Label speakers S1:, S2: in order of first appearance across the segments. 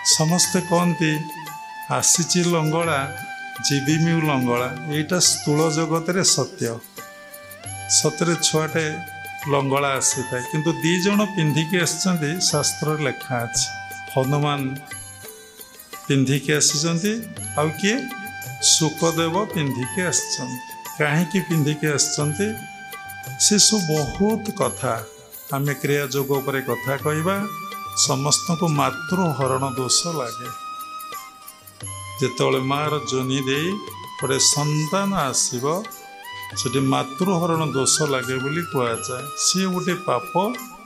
S1: समस्ते कहती आसीची लंगड़ा जीविमी लंगड़ा यहीटा स्थूल जगत रे सत्य सतरे छुआटे लंगड़ा आसी था किंतु दी जन पिंधिकी आसी शास्त्र लेखा अच्छी हनुमान पिंधिकी आसी आउ किए सुखदेव पिंधिकी आसी कहीं पिंधिकी आसी से सब बहुत कथा आम क्रिया जोग पर कथा कहवा समस्त को मातृहरण दोष लगे जिते मार जोनि दे गोटे संतान आसब से मातृहरण दोष लगे बोली कहुए सी गोटे पाप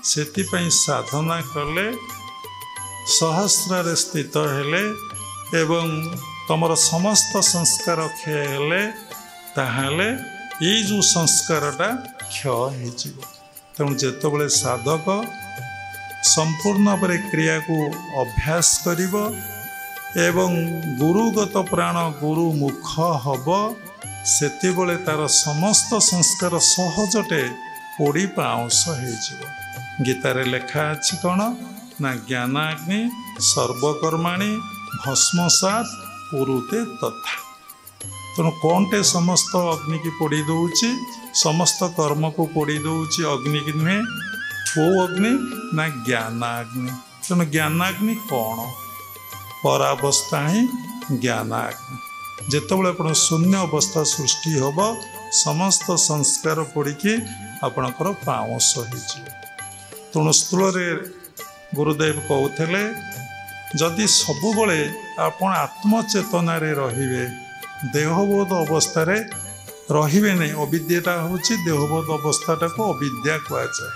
S1: से साधना कले सहस्रार स्थित हेले एवं तुमर समस्त संस्कार क्षय हेले ताहले ये जो संस्कारटा क्षय हो तेणु जिते साधक संपूर्ण पर क्रिया को अभ्यास करिब एवं गुरुगत प्राण गुरु मुख हब सेति बळे तार समस्त संस्कार सहजटे पोड़ी पाउंस हो गीतार लेखा अच्छी कौन ना ज्ञानाग्नि सर्वकर्माणि भस्मसात कुरुते तथा तेणु कौनटे समस्त अग्नि की पोड़ी दौची समस्त कर्म को पोड़ी दौची अग्नि की नुहे वो अग्नि ना ज्ञानाग्नि तेणु ज्ञानाग्नि कौन परावस्था ही ज्ञानाग्नि जितेबाला आप शून्य अवस्था सृष्टि हम समस्त संस्कार पड़ी आपणकर पाउंस हो तेणु स्थूल गुरुदेव कहते जदि सबुबले आपण आत्मचेतना रे देहबोध अवस्था रे नहीं अविद्याटा हूँ देहबोध अवस्थाटा को अविद्या कहुए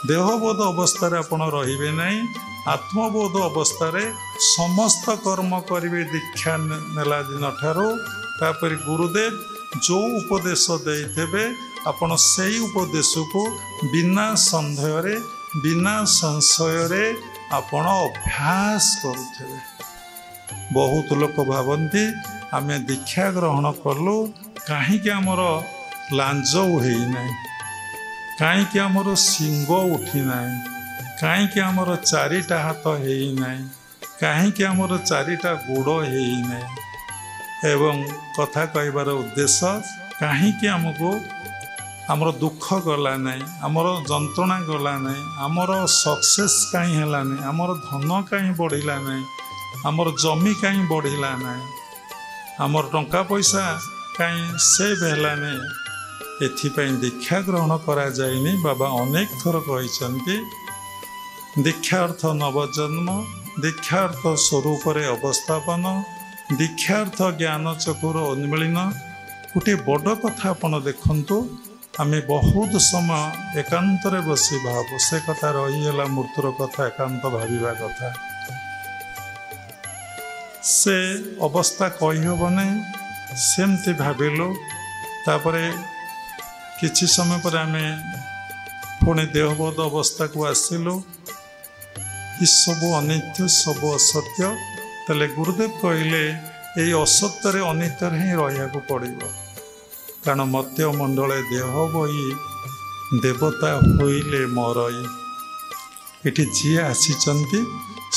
S1: देहबोध अवस्था आपण रे नहीं आत्मबोध अवस्था रे समस्त कर्म करेंगे दीक्षा नेला दिन ठार गुरुदेव जो उपदेश देते आपण से उपदेश को बिना संदेह रे बिना संशय रे आपण अभ्यास करुथे बहुत लोक भावती आम दीक्षा ग्रहण कलु कहीं आमर लांज उना कहीं आमर सिंग उठीना कहीं आमर चारिटा हाथ होना कहीं आमर चारिटा गोड़ होना एवं कथा कहबार उद्देश्य कहीं आमको आमर दुख गला नहीं आमर जंत्रणा गला नहीं आमर सक्सेस कहीं है नहीं आमर धन कहीं बढ़ला नहीं आमर जमी कहीं बढ़ला नहीं आमर टंका पैसा कहीं सेव है नहीं एथिपाई दीक्षा ग्रहण करा जाइनी बाबा अनेक थर कहते दीक्षा अर्थ नवजन्म दीक्षा अर्थ स्वरूप अवस्थापन दीक्षा अर्थ ज्ञान चकुर उन्मिलन गोटे बड़ कथा आपड़ देखु आम बहुत समय एकांत बसी भाव से कथा रहीगला मृत्युर कथा एकांत भाविबा कथा से अवस्था कहीहब नहीं सेमती भाविलु तापरे किछि समय पर आम पुणी देहबोध अवस्था को आसिलु कि सब अनित्य सब असत्य तेले गुरुदेव कहले यही असत्य अनित्य ही रहा पड़ो कारण मत्य मंडल देह बही देवता होइले मरई इटी जी आसी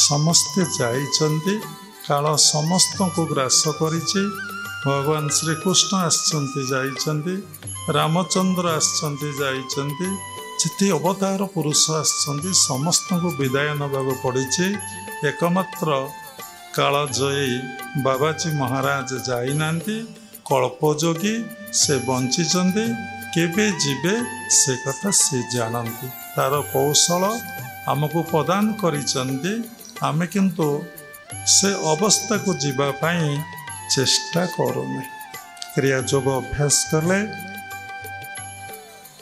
S1: समस्ते जाइछन्ति काल समस्त को ग्रास करिछि भगवान श्रीकृष्ण आसिछन्ति रामचंद्र आसिछन्ति जाइछन्ति जिते अवतार पुरुष आसिछन्ति समस्त को विदाय नबाक पड़िछि एकमात्र कालजयी बाबाजी महाराज जाइनांति कल्पयोगी से बंचिचंदी केबे जीवे से कथा से जानती तार कौशल आमको प्रदान करिचंदी आमे किंतु से अवस्था को जीवा पाई चेष्टा करूने क्रिया योग अभ्यास कले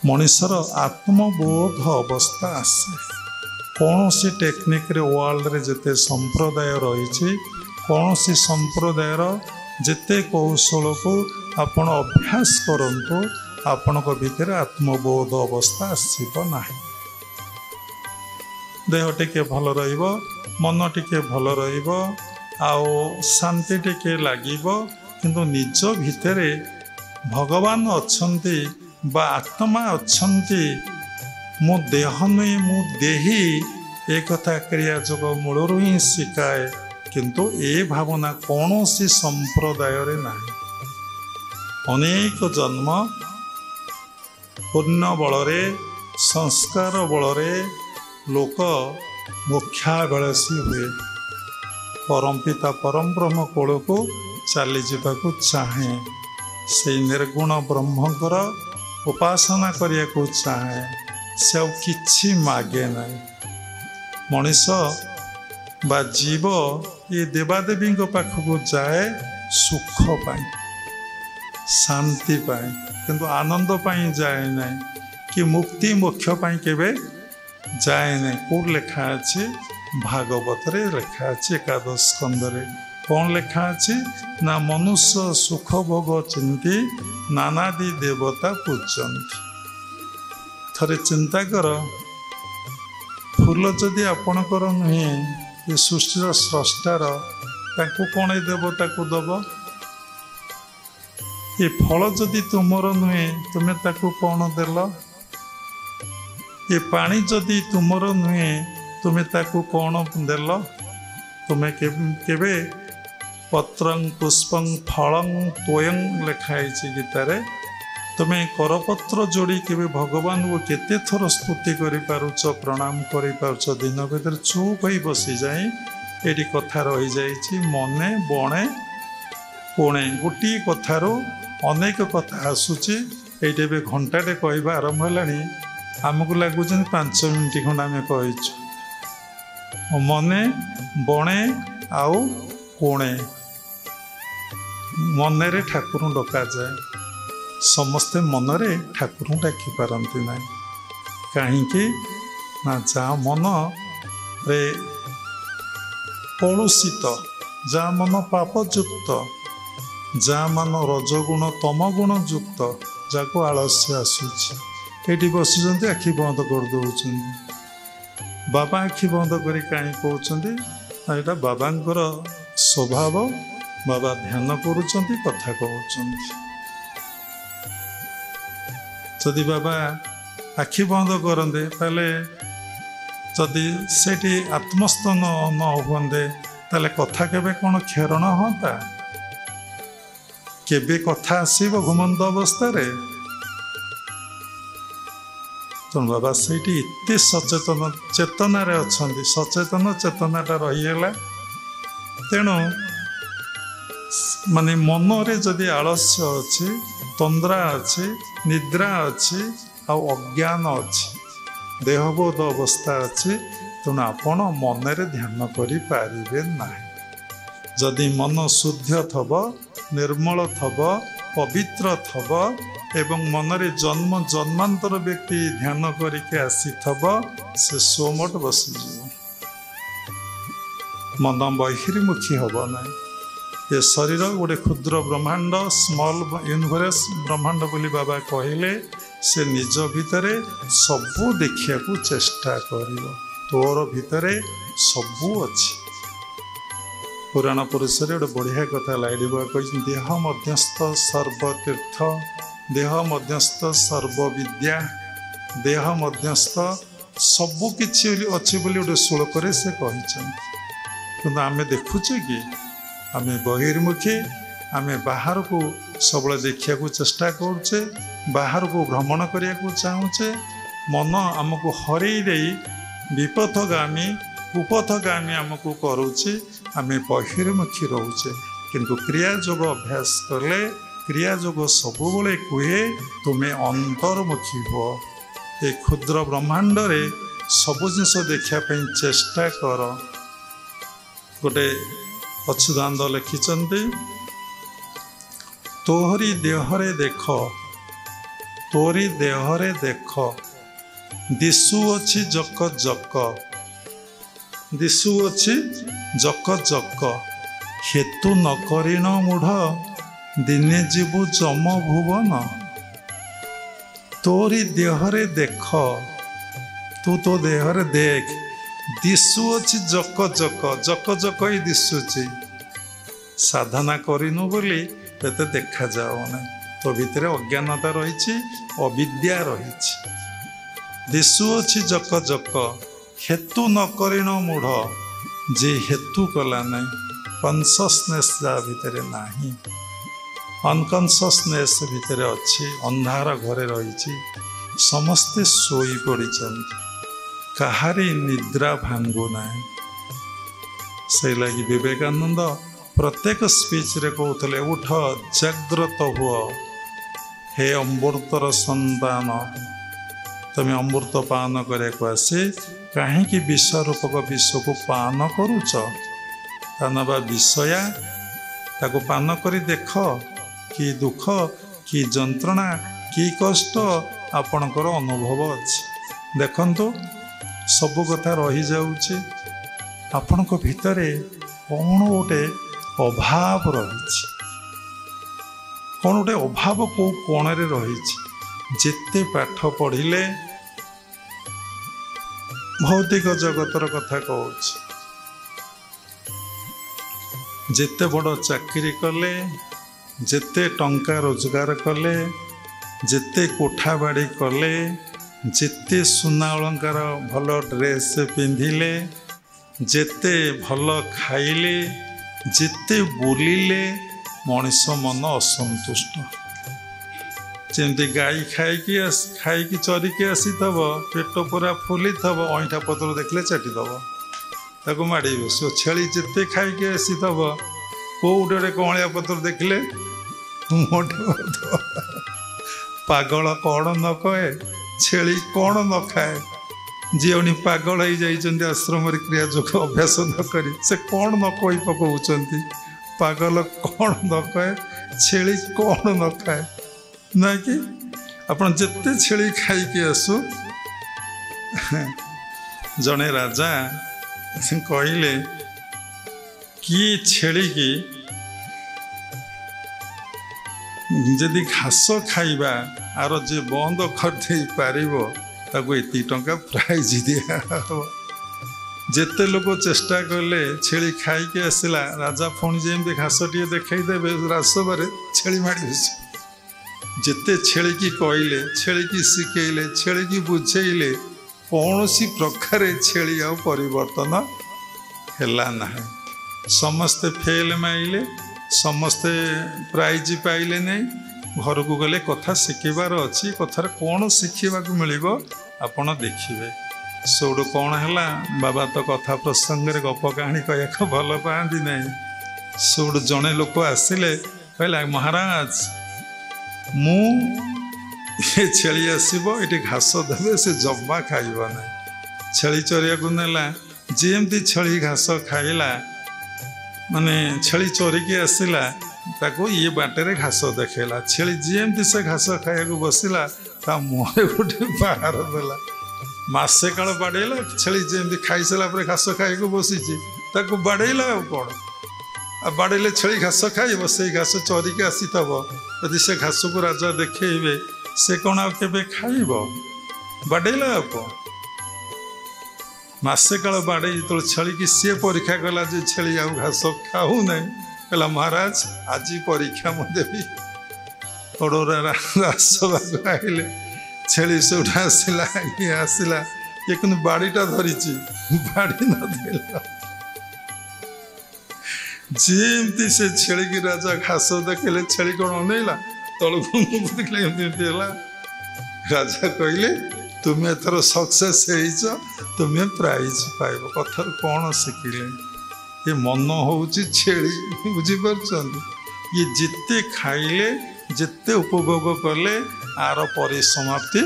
S1: मनुष्यर आत्मबोध अवस्था आसे कौन सी टेक्निक रे वर्ल्ड रे जते संप्रदाय रही कौन सी संप्रदायर जेते कौशल को आपण अभ्यास करंतु आपण भीतर आत्मबोध अवस्था आसीबो नाही देह टिके भल रहिबो मन टिके भल रहिबो आओ शांति टिके लागिबो किंतु निज भितर भगवान अछंती बा आत्मा अछंती मो देह नुई मु देही ए कथा क्रिया जोग मूलरू ही शिकाए किंतु ए भावना कौन सी संप्रदाय रे नाही। अनेक जन्म पुण्य बलरे संस्कार बलरे लोक मोक्षाभिलाषी हुए परम पिता परम ब्रह्म कोल को चली जावाक चाहे से निर्गुण ब्रह्मकर उपासना करिया को चाहे से किछि मागे नहीं। मनीष बा जीव ये देवादेवी पाखक जाए सुख पाई शांति पाई किंतु आनंद पाई जाए नहीं कि मुक्ति मोक्ष पाई केबे जाए नहीं। कौन लेखा अच्छे भागवत रे लेखा अच्छे एकादश स्कंदरे कौन लेखा अच्छे ना मनुष्य सुख भोग चिंती नानादि देवता पूजती। थरे चिंता कर फूल जदि आपणकर नुहे ये सृष्टिर स्रष्टार ताकू कौन ए देवता को दब। ये फल जदि तुमर नुहे तुम्हें ताकू कौन देल। ये पानी जदि तुमर नुहे तुम्हें ताकू कौन देल। तुम्हें केबे पत्रं पुष्पं फलं तोयं लिखाई गीतारे तुम्हें करपत्र जोड़ी केबे भगवान को केते थर स्तुति करि पारुछ प्रणाम करि पारुछ। दिन भीतर चुप होई बसी जाए एटी कथा रही जाइछि मने बणे कोणे गोटी कथारो अनेक कथा आसुछि। एटे बे घंटाटे कहबा आरंभ हेलानी आमको लगुच 5 मिनिट खंड आम कही मने बणे आउ कोणे मनरे ठाकुर डका जाए समस्ते मनरे ठाकुर डाकी पारती ना कहीं ना जहाँ मन रे कलुषित जहाँ मन पापयुक्त जहाँ मन रजगुण तमगुण युक्त जाको आलस्य आसूची एटी बसुँच आखि बंद कर दौरान बाबा आखि बंद कर कहीं कहते यहाँ बाबांकर स्वभाव बाबा ध्यान करुँच कथा कहते। जदि बाबा आखि बंद करते ताले जदि सेठी आत्मस्थ न हुए ताले कथा केबे कौन खेरण होता केबे कथा आसीब घुमंत अवस्था रे। तो बाबा सेठी इतने सचेतन चेतना रे अछंती सचेतन चेतनाटा रहीगला तेणु माने मन रे जदि आलस्य अच्छी तंद्रा अच्छी निद्रा अच्छी आ अज्ञान अच्छी देहबोध अवस्था अच्छी तेणु आपण मन रे ध्यान करि पारिबे नाही। जदि मन शुद्ध थब निर्मल थब पवित्र थब एवं मनरे जन्म जन्मांतर व्यक्ति ध्यान करके आसी थब से सोमठ बसीज मन बहिर्मुखी हम ना। ये शरीर गोटे क्षुद्र ब्रह्मांड स्मॉल यूनिवर्स ब्रह्मांड बोली बाबा कहले से निज भितरे सबू देखिया को चेष्टा करिवो तोर भितरे सबू अच्छी। पुराण पुरुष गोटे बढ़िया कथा लाइडी बाबा कह देह मध्यस्थ सर्वतीर्थ देह मध्यस्थ सर्वविद्या देह मध्यस्थ सबु किछि अच्छी बोली गोटे श्लोक से कही आमे देखुचे कि आमे बहिर्मुखी आमे बाहर को सब देखा चेष्टा करुचे बाहर को भ्रमण करने को चाहूचे मन आमको हरई दे विपथगामी कुपथगामी आमको करुचे आमे बहिर्मुखी रोचे किंतु क्रिया योग अभ्यास कले क्रिया योग सबु कहे तुम्हें अंतर्मुखी हो। ये क्षुद्र ब्रह्मांड रे सबु जिनस देखापी चेष्टा कर। गोटे अच्युतानंद लिखिचंती तोहरी देहरे देख तोरी देहरे देख दिशु अच्छी जक जक दिशु अच्छी जक जक हेतु न करिण मूढ़ दिने जीवु जम भुवन तोरी देहरे देख तू तो देहरे देख दिशु अच्छी जक जक जक जक ही दिशुची साधना करिनु बोली तेते देखा जाओना तो भितर अज्ञानता रही अविद्या रही दिशु अच्छी जक जक हेतु न करिण मूढ़ जे हेतु कला नहीं कनससनेस जा भितर नहीं अनकनससनेस भितर अच्छी अंधार घरे रही समस्ते सोई पड़ी कहारी निद्रा भांगु ना से लगी विवेकानंद प्रत्येक स्पीच रे कहते उठ जाग्रत हुआ हे अमृतर संतान तुम्हें अमृत पान करने आसे कहीं विष रूपक विष को पान करुच तानबा विषया ताको पान करी देख कि दुख कि जंत्रणा कि कष्ट आपणकर अनुभव अच्छी देखंतु सब कथा रही जाउछे आपणक भितरे कौन गोटे अभाव रही कौन गोटे अभाव को कोण रे रही जेते पाठ पढ़िले भौतिक जगतर कथा कहूँ जेते बड़ चाकरी कले जेते टंका रोजगार कले जेते कोठा बाड़ी कले जेते सुना अलंकार भल ड्रेस पिंधिले जेते भल खाइले जेते बुलिले मनीष मन असंतुष्ट जमती गाई खाई चरिकी आसी थब पेट पूरा फुली थब अईठा पत्र देखले चाटिदब ताको माड़ी बस छेली जिते खाई आसी थब कौटे कौलिया पत्र देखले पागल कौन न कहे छेली कौन न खाए जी पागल हो जाइए आश्रम क्रिया जोग अभ्यास न करी से कौन न कही पकाउछंती पागल कौन न कहे छेली कौन न खाए ना कि आपण जिते छेली खाई आसु जने राजा कहले कि छेली की जदि घास खाइबा आर जे बंद कर पारिबो ताको एति टंका प्राइज दिया जेते लोग चेष्टा कले छेली खाई के आसला राजा पुणी जमी घास टे देखईदेवे राजसभा छेली माड़ी जेते छेली की कहले छेली की शिखेले छेली की बुझेले कौन सी प्रकार छेली आ परिवर्तन है ना समस्ते फेल माइले समस्ते प्राइज पाइले नहीं घर को गले कथा शिखबार अच्छी कथार कौन शिखा मिल आपण देखिए सौटू कौन है बाबा तो कथा प्रसंग में गप कहानी कह भल पाती नहीं सौटू जड़े लोक आसिले कहला महाराज मु छेली आसब ये घास देवे से जमा खाइब ना छेली चरिया को नेला जमती छेली घास खाइला माने छेली चोरिकी आसला ताको ये बाटे घास देखला छेली जमती से घास खाया बसला ता मुहे गोटे बाहर देला मसे काल बाड़ेला छेली जमती खाई सारा घास खाया बसीची ताको बाड़ेला कौन आ बाड़ेले छेली घास खाइब से घास चोरिकी आसी थब यदि से घास को राजा देखेबे से कौन आके खाइब बाड़ेला कौन मसे काल बाड़े जो छेली की सी परीक्षा कला जे छेली आ घास खाऊ ना कहला महाराज आज परीक्षा मु देवी ओडोरा राजसभा आइले छेली से उठा आसला ये आसला ये कि बाड़ीटा धरी बाड़ी न जमती से छेली की राजा घास देखले छेली कौन अनेला तलू देखले राजा कहले तुम्हें एथर सक्सेस तुम्हें प्राइज पाइब कथार कौन शिखिले ये मन हूँ छेली बुझीपार ये जिते खाइले जिते उपभोग कले आर परिसमाप्ति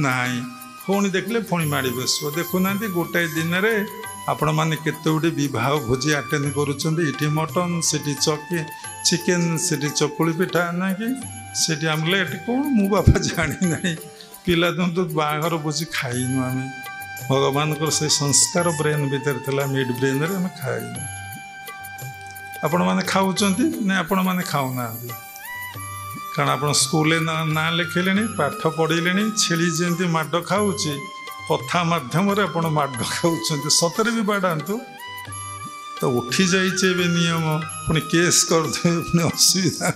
S1: नाई पुणी देखले पुणी माड़ी बस देखुना गोटाए दिन में आपण मैंने केते गुटे विवाह भोजी आटेड कर मटन से चिकेन से चकुली पिठा ना कि से आमलेट कौन मु बापा जानी ना पिला दिन तो बाहर भोजी खाइनु आम भगवान से संस्कार ब्रेन भीतर था मिड ब्रेन रे आम खाइनु आपण मैंने खाऊँच ना आपण मैंने खाऊना कारण आप स्कूल ना लिखले पाठ पढ़ले छेली जमी माड खाऊँच कथा मध्यम आप माड खाऊँ सतरे भी बाड़ातु तो उठी जाइए नियम पुणी केस करदे पुणी असुविधा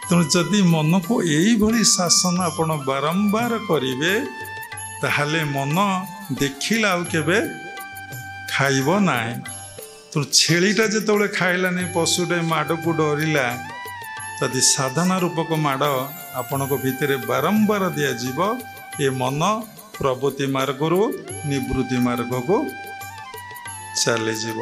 S1: तेणु जदि मन को यही शासन आप बारंबार करेंगे ତାହେଲେ ମନ ଦେଖିଲା ଆଉ କେବେ ଖାଇବ ନାହିଁ। ତେଣୁ ଛେଳିଟା ଯେତେବେଳେ ଖାଇଲାନି, ପଶୁଟେ ମାଡ଼କୁ ଡରିଲା, ଯଦି ସାଧନା ରୂପକ ମାଡ଼ ଆପଣଙ୍କ ଭିତରେ ବାରମ୍ବାର ଦିଆଯିବ, ଏ ମନ ପ୍ରବୃତ୍ତି ମାର୍ଗରୁ ନିବୃତ୍ତି ମାର୍ଗକୁ ଚାଲିଯିବ।